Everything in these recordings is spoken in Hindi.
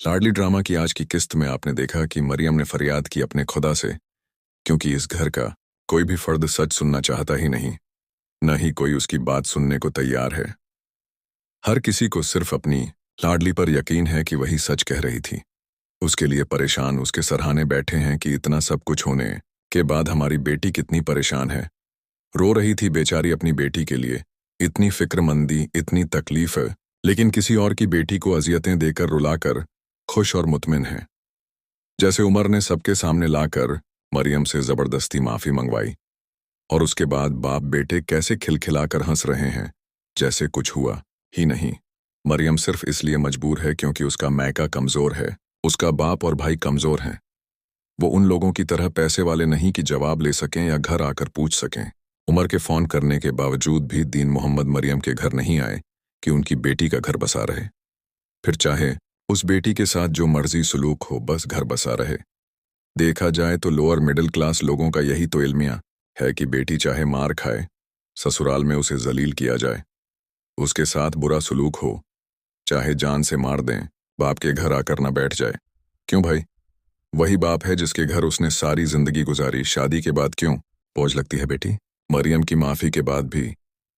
लाडली ड्रामा की आज की किस्त में आपने देखा कि मरियम ने फरियाद की अपने खुदा से, क्योंकि इस घर का कोई भी फर्द सच सुनना चाहता ही नहीं, न ही कोई उसकी बात सुनने को तैयार है। हर किसी को सिर्फ अपनी लाडली पर यकीन है कि वही सच कह रही थी। उसके लिए परेशान उसके सराहने बैठे हैं कि इतना सब कुछ होने के बाद हमारी बेटी कितनी परेशान है। रो रही थी बेचारी अपनी बेटी के लिए, इतनी फिक्रमंदी, इतनी तकलीफ है, लेकिन किसी और की बेटी को अजियतें देकर रुलाकर खुश और मुतमिन है। जैसे उमर ने सबके सामने लाकर मरियम से जबरदस्ती माफी मंगवाई, और उसके बाद बाप बेटे कैसे खिलखिलाकर हंस रहे हैं जैसे कुछ हुआ ही नहीं। मरियम सिर्फ इसलिए मजबूर है क्योंकि उसका मैका कमजोर है, उसका बाप और भाई कमजोर हैं। वो उन लोगों की तरह पैसे वाले नहीं कि जवाब ले सकें या घर आकर पूछ सकें। उमर के फोन करने के बावजूद भी दीन मोहम्मद मरियम के घर नहीं आए कि उनकी बेटी का घर बसा रहे। फिर चाहे उस बेटी के साथ जो मर्जी सुलूक हो, बस घर बसा रहे। देखा जाए तो लोअर मिडिल क्लास लोगों का यही तो इल्मिया है कि बेटी चाहे मार खाए, ससुराल में उसे जलील किया जाए, उसके साथ बुरा सुलूक हो, चाहे जान से मार दें, बाप के घर आकर ना बैठ जाए। क्यों भाई? वही बाप है जिसके घर उसने सारी जिंदगी गुजारी, शादी के बाद क्यों पौज लगती है बेटी? मरियम की माफी के बाद भी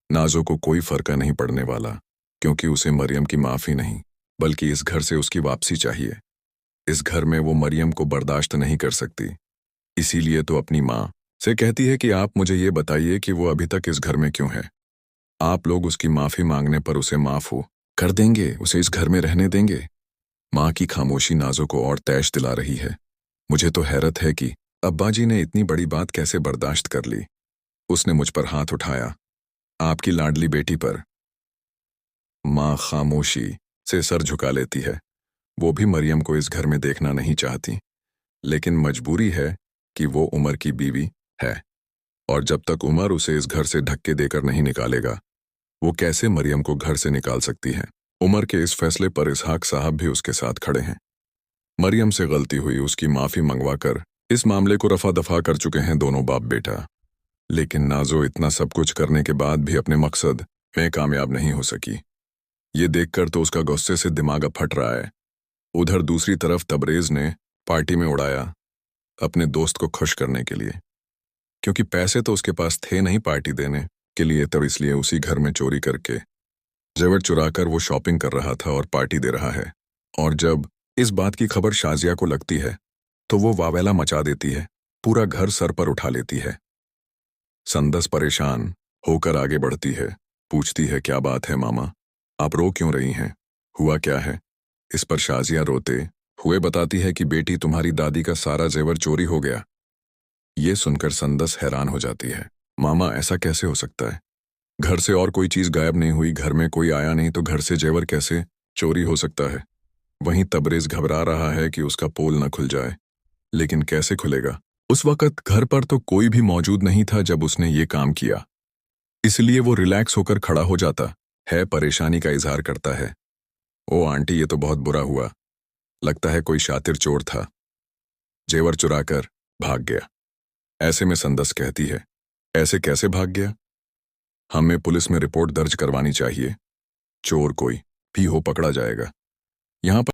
नाजो को कोई फर्क नहीं पड़ने वाला, क्योंकि उसे मरियम की माफी नहीं बल्कि इस घर से उसकी वापसी चाहिए। इस घर में वो मरियम को बर्दाश्त नहीं कर सकती, इसीलिए तो अपनी माँ से कहती है कि आप मुझे ये बताइए कि वो अभी तक इस घर में क्यों है। आप लोग उसकी माफी मांगने पर उसे माफ हो कर देंगे, उसे इस घर में रहने देंगे? माँ की खामोशी नाजो को और तैश दिला रही है। मुझे तो हैरत है कि अब्बा जी ने इतनी बड़ी बात कैसे बर्दाश्त कर ली। उसने मुझ पर हाथ उठाया, आपकी लाडली बेटी पर। माँ खामोशी से सर झुका लेती है। वो भी मरियम को इस घर में देखना नहीं चाहती, लेकिन मजबूरी है कि वो उमर की बीवी है, और जब तक उमर उसे इस घर से धक्के देकर नहीं निकालेगा, वो कैसे मरियम को घर से निकाल सकती है। उमर के इस फैसले पर इसहाक साहब भी उसके साथ खड़े हैं। मरियम से गलती हुई, उसकी माफी मंगवाकर इस मामले को रफा दफा कर चुके हैं दोनों बाप बेटा। लेकिन नाजो इतना सब कुछ करने के बाद भी अपने मकसद में कामयाब नहीं हो सकी। ये देखकर तो उसका गुस्से से दिमाग अब फट रहा है। उधर दूसरी तरफ तबरेज ने पार्टी में उड़ाया अपने दोस्त को खुश करने के लिए, क्योंकि पैसे तो उसके पास थे नहीं पार्टी देने के लिए, तब इसलिए उसी घर में चोरी करके जेवर चुराकर वो शॉपिंग कर रहा था और पार्टी दे रहा है। और जब इस बात की खबर शाजिया को लगती है तो वो वावेला मचा देती है, पूरा घर सर पर उठा लेती है। संदस परेशान होकर आगे बढ़ती है, पूछती है, क्या बात है मामा, आप रो क्यों रही हैं, हुआ क्या है? इस पर शाजिया रोते हुए बताती है कि बेटी, तुम्हारी दादी का सारा जेवर चोरी हो गया। ये सुनकर संदस हैरान हो जाती है। मामा, ऐसा कैसे हो सकता है? घर से और कोई चीज गायब नहीं हुई, घर में कोई आया नहीं, तो घर से जेवर कैसे चोरी हो सकता है? वहीं तबरेज घबरा रहा है कि उसका पोल न खुल जाए, लेकिन कैसे खुलेगा? उस वक्त घर पर तो कोई भी मौजूद नहीं था जब उसने ये काम किया, इसलिए वो रिलैक्स होकर खड़ा हो जाता है, परेशानी का इजहार करता है। ओ आंटी, ये तो बहुत बुरा हुआ, लगता है कोई शातिर चोर था, जेवर चुराकर भाग गया। ऐसे में संदस कहती है, ऐसे कैसे भाग गया? हमें पुलिस में रिपोर्ट दर्ज करवानी चाहिए, चोर कोई भी हो पकड़ा जाएगा। यहाँ पर